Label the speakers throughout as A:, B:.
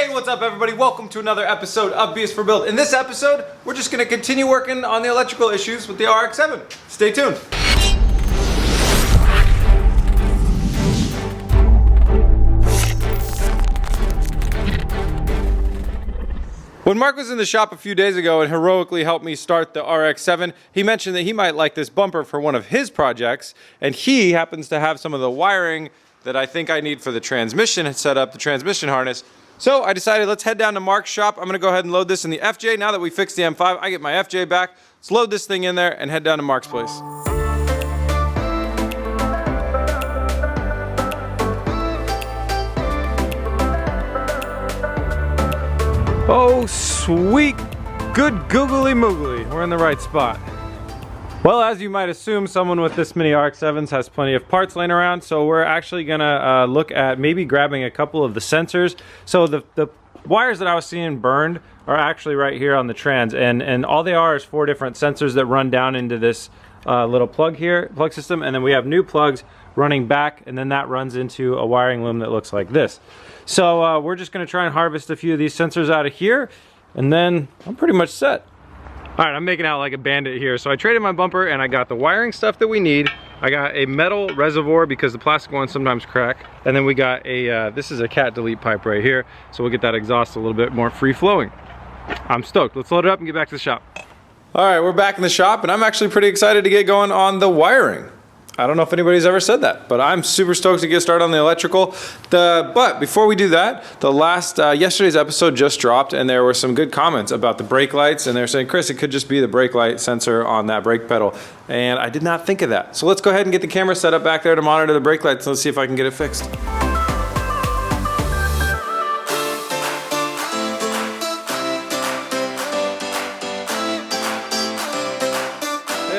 A: Hey, what's up everybody? Welcome to another episode of B is for Build. In this episode, we're just gonna continue working on the electrical issues with the RX-7. Stay tuned. When Mark was in the shop a few days ago and heroically helped me start the RX-7, he mentioned that he might like this bumper for one of his projects, and he happens to have some of the wiring that I think I need for the transmission set up, the transmission harness. So I decided let's head down to Mark's shop. I'm gonna go ahead and load this in the FJ. Now that we fixed the M5, I get my FJ back. Let's load this thing in there and head down to Mark's place. Oh, sweet, good googly moogly. We're in the right spot. Well, as you might assume, someone with this many RX-7s has plenty of parts laying around, so we're actually gonna look at maybe grabbing a couple of the sensors. So the wires that I was seeing burned are actually right here on the trans, and all they are is 4 different sensors that run down into this little plug system, and then we have new plugs running back, and then that runs into a wiring loom that looks like this. So we're just gonna try and harvest a few of these sensors out of here, and then I'm pretty much set. All right, I'm making out like a bandit here. So I traded my bumper and I got the wiring stuff that we need. I got a metal reservoir because the plastic ones sometimes crack. And then we got a, this is a cat delete pipe right here. So we'll get that exhaust a little bit more free flowing. I'm stoked. Let's load it up and get back to the shop. All right, we're back in the shop and I'm actually pretty excited to get going on the wiring. I don't know if anybody's ever said that, but I'm super stoked to get started on the electrical. But before we do that, the last, yesterday's episode just dropped and there were some good comments about the brake lights, and they're saying, Chris, it could just be the brake light sensor on that brake pedal. And I did not think of that. So let's go ahead and get the camera set up back there to monitor the brake lights. Let's see if I can get it fixed.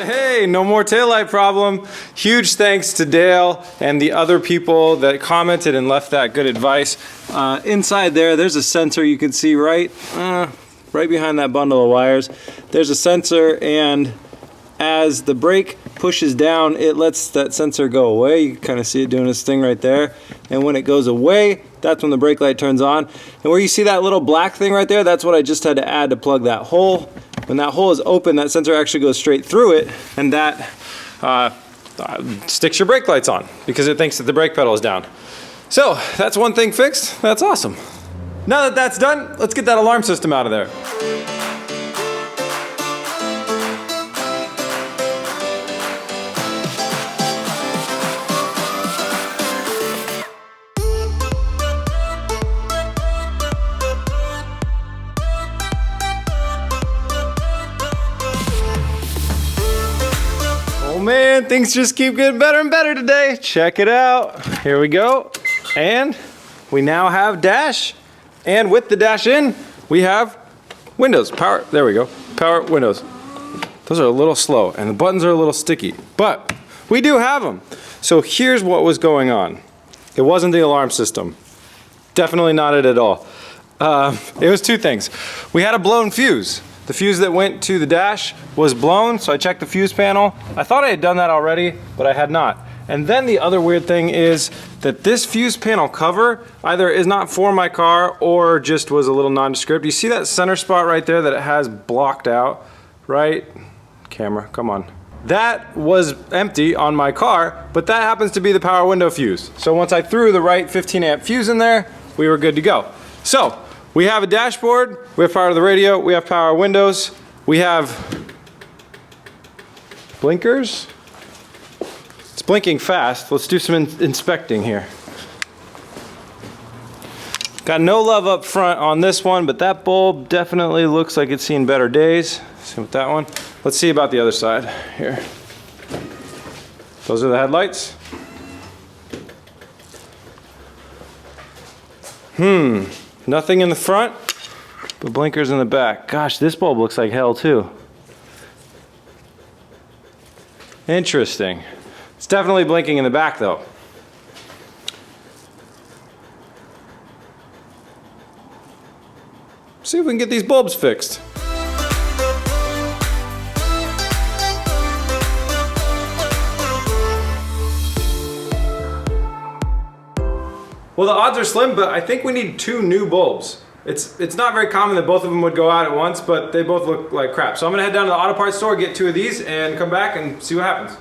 A: Hey, no more taillight problem. Huge thanks to Dale and the other people that commented and left that good advice. Inside there's a sensor you can see right behind that bundle of wires. There's a sensor, and as the brake pushes down, it lets that sensor go away. You can kind of see it doing its thing right there. And when it goes away, that's when the brake light turns on. And where you see that little black thing right there, that's what I just had to add to plug that hole. When that hole is open, that sensor actually goes straight through it, and that sticks your brake lights on because it thinks that the brake pedal is down. So that's one thing fixed. That's awesome. Now that that's done, let's get that alarm system out of there. Man, things just keep getting better and better today. Check it out. Here we go. And we now have dash. And with the dash in, we have windows. Power. There we go. Power windows. Those are a little slow and the buttons are a little sticky, but we do have them. So here's what was going on. It wasn't the alarm system. Definitely not it at all. It was 2 things. We had a blown fuse. The fuse that went to the dash was blown, so I checked the fuse panel. I thought I had done that already, but I had not. And then the other weird thing is that this fuse panel cover either is not for my car or just was a little nondescript. You see that center spot right there that it has blocked out, right? Camera, come on. That was empty on my car, but that happens to be the power window fuse. So once I threw the right 15 amp fuse in there, we were good to go. So, we have a dashboard, we have power to the radio, we have power windows, we have blinkers. It's blinking fast. Let's do some inspecting here. Got no love up front on this one, but that bulb definitely looks like it's seen better days. Same with that one. Let's see about the other side here. Those are the headlights. Nothing in the front, but blinkers in the back. Gosh, this bulb looks like hell too. Interesting. It's definitely blinking in the back though. See if we can get these bulbs fixed. Well, the odds are slim, but I think we need 2 new bulbs. It's not very common that both of them would go out at once, but they both look like crap. So I'm gonna head down to the auto parts store, get 2 of these, and come back and see what happens.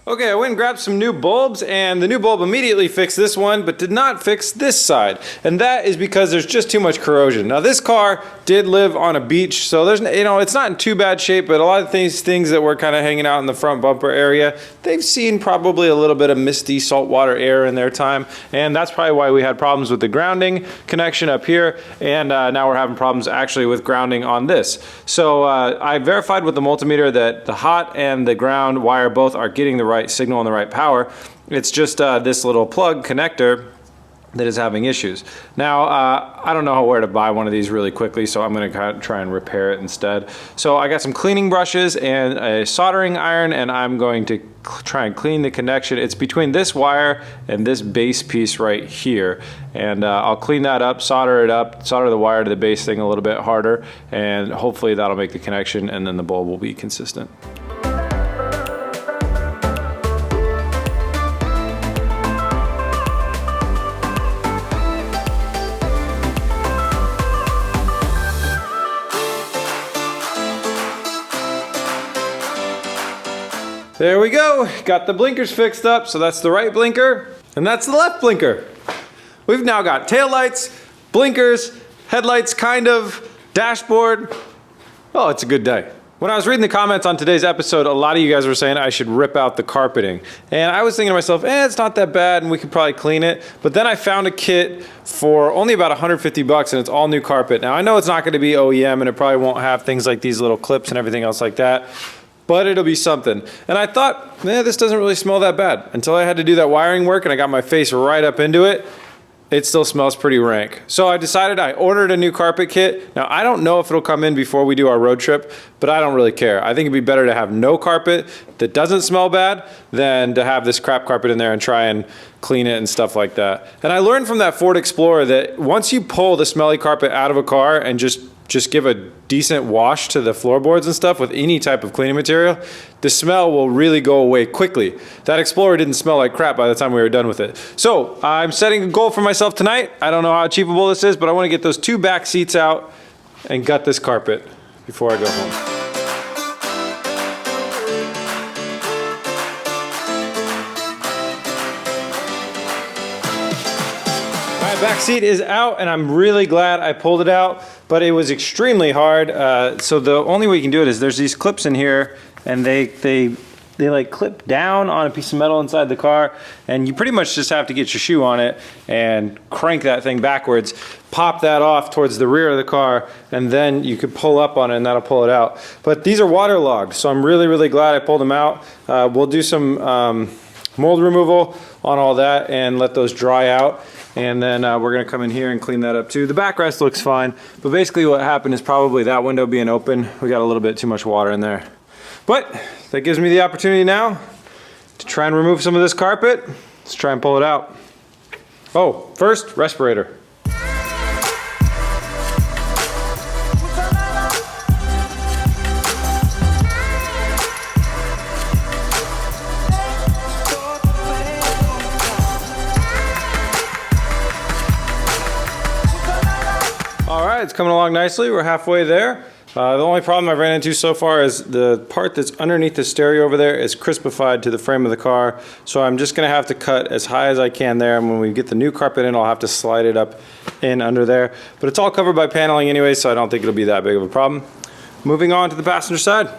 A: Okay, I went and grabbed some new bulbs, and the new bulb immediately fixed this one, but did not fix this side. And that is because there's just too much corrosion. Now this car did live on a beach, so there's, you know, it's not in too bad shape, but a lot of these things that were kind of hanging out in the front bumper area, they've seen probably a little bit of misty saltwater air in their time. And that's probably why we had problems with the grounding connection up here. And now we're having problems actually with grounding on this. So I verified with the multimeter that the hot and the ground wire both are getting the right signal and the right power. It's just this little plug connector that is having issues. Now, I don't know where to buy one of these really quickly, so I'm gonna try and repair it instead. So I got some cleaning brushes and a soldering iron, and I'm going to try and clean the connection. It's between this wire and this base piece right here. And I'll clean that up, solder the wire to the base thing a little bit harder, and hopefully that'll make the connection, and then the bulb will be consistent. There we go, got the blinkers fixed up, so that's the right blinker, and that's the left blinker. We've now got taillights, blinkers, headlights kind of, dashboard. Oh, it's a good day. When I was reading the comments on today's episode, a lot of you guys were saying I should rip out the carpeting. And I was thinking to myself, it's not that bad and we could probably clean it. But then I found a kit for only about 150 bucks and it's all new carpet. Now I know it's not gonna be OEM and it probably won't have things like these little clips and everything else like that, but it'll be something. And I thought, this doesn't really smell that bad. Until I had to do that wiring work and I got my face right up into it, it still smells pretty rank. So I decided I ordered a new carpet kit. Now I don't know if it'll come in before we do our road trip, but I don't really care. I think it'd be better to have no carpet that doesn't smell bad than to have this crap carpet in there and try and clean it and stuff like that. And I learned from that Ford Explorer that once you pull the smelly carpet out of a car and just give a decent wash to the floorboards and stuff with any type of cleaning material, the smell will really go away quickly. That Explorer didn't smell like crap by the time we were done with it. So I'm setting a goal for myself tonight. I don't know how achievable this is, but I want to get those 2 back seats out and gut this carpet before I go home. Back seat is out and I'm really glad I pulled it out, but it was extremely hard. So the only way you can do it is there's these clips in here and they like clip down on a piece of metal inside the car, and you pretty much just have to get your shoe on it and crank that thing backwards, pop that off towards the rear of the car, and then you could pull up on it and that'll pull it out. But these are waterlogged, so I'm really glad I pulled them out. We'll do some mold removal on all that and let those dry out. And then we're gonna come in here and clean that up too. The backrest looks fine, but basically what happened is probably that window being open, we got a little bit too much water in there. But that gives me the opportunity now to try and remove some of this carpet. Let's try and pull it out. Oh, first, respirator. It's coming along nicely. We're halfway there. The only problem I've ran into so far is the part that's underneath the stereo over there is crispified to the frame of the car. So I'm just gonna have to cut as high as I can there, and when we get the new carpet in, I'll have to slide it up in under there. But it's all covered by paneling anyway, so I don't think it'll be that big of a problem. Moving on to the passenger side.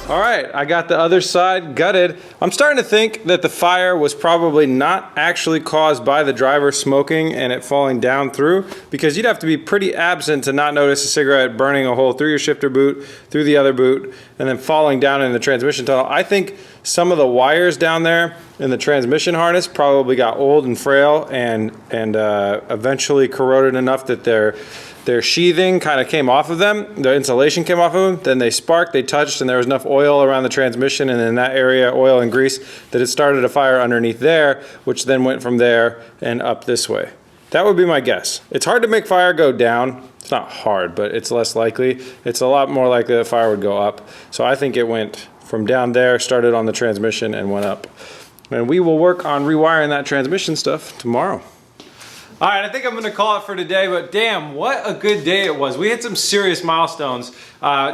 A: All right, right, I got the other side gutted. I'm starting to think that the fire was probably not actually caused by the driver smoking and it falling down through, because you'd have to be pretty absent to not notice a cigarette burning a hole through your shifter boot, through the other boot, and then falling down in the transmission tunnel. I think some of the wires down there in the transmission harness probably got old and frail and eventually corroded enough that their sheathing kind of came off of them, the insulation came off of them, then they sparked, they touched, and there was enough oil around the transmission and in that area, oil and grease, that it started a fire underneath there, which then went from there and up this way. That would be my guess. It's hard to make fire go down. It's not hard, but it's less likely. It's a lot more likely that fire would go up. So I think it went from down there, started on the transmission, and went up. And we will work on rewiring that transmission stuff tomorrow. All right, I think I'm gonna call it for today, but damn, what a good day it was. We hit some serious milestones.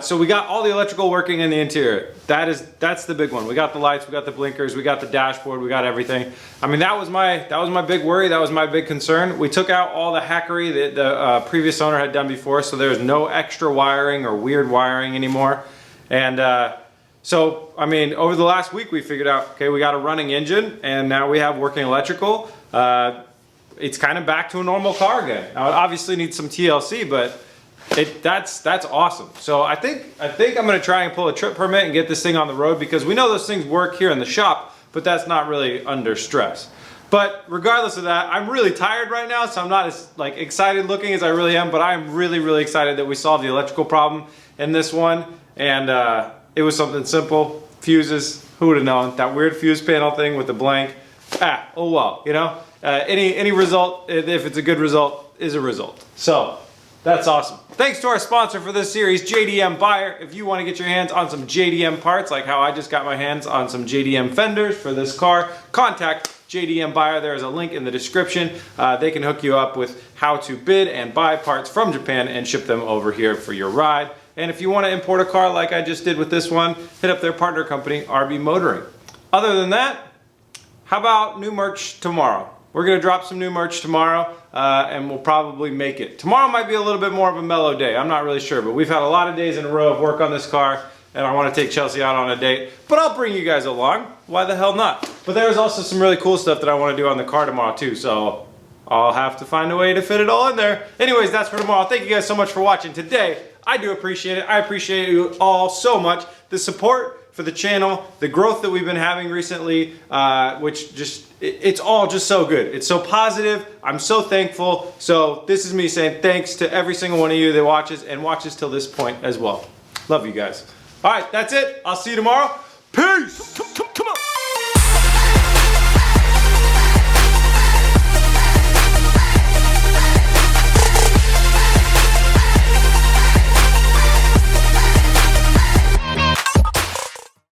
A: So we got all the electrical working in the interior. That's the big one. We got the lights, we got the blinkers, we got the dashboard, we got everything. I mean, that was my big worry, that was my big concern. We took out all the hackery that the previous owner had done before, so there's no extra wiring or weird wiring anymore. And so, I mean, over the last week we figured out, okay, we got a running engine and now we have working electrical. It's kind of back to a normal car again. Now it obviously needs some TLC, but that's awesome. So I think I'm gonna try and pull a trip permit and get this thing on the road, because we know those things work here in the shop, but that's not really under stress. But regardless of that, I'm really tired right now, so I'm not as like excited looking as I really am, but I'm really, really excited that we solved the electrical problem in this one. And it was something simple, fuses, who would have known? That weird fuse panel thing with the blank. Oh well, you know? Any result, if it's a good result, is a result. So that's awesome. Thanks to our sponsor for this series, JDM Buyer. If you want to get your hands on some JDM parts, like how I just got my hands on some JDM fenders for this car, contact JDM Buyer. There is a link in the description. They can hook you up with how to bid and buy parts from Japan and ship them over here for your ride. And if you want to import a car like I just did with this one, hit up their partner company, RB Motoring. Other than that, how about new merch tomorrow? We're gonna drop some new merch tomorrow, and we'll probably make it. Tomorrow might be a little bit more of a mellow day. I'm not really sure, but we've had a lot of days in a row of work on this car, and I want to take Chelsea out on a date. But I'll bring you guys along. Why the hell not? But there's also some really cool stuff that I want to do on the car tomorrow too, so I'll have to find a way to fit it all in there. Anyways, that's for tomorrow. Thank you guys so much for watching today. I do appreciate it. I appreciate you all so much. The support for the channel, the growth that we've been having recently, which just, it's all just so good. It's so positive. I'm so thankful. So this is me saying thanks to every single one of you that watches and watches till this point as well. Love you guys. All right, that's it. I'll see you tomorrow. Peace.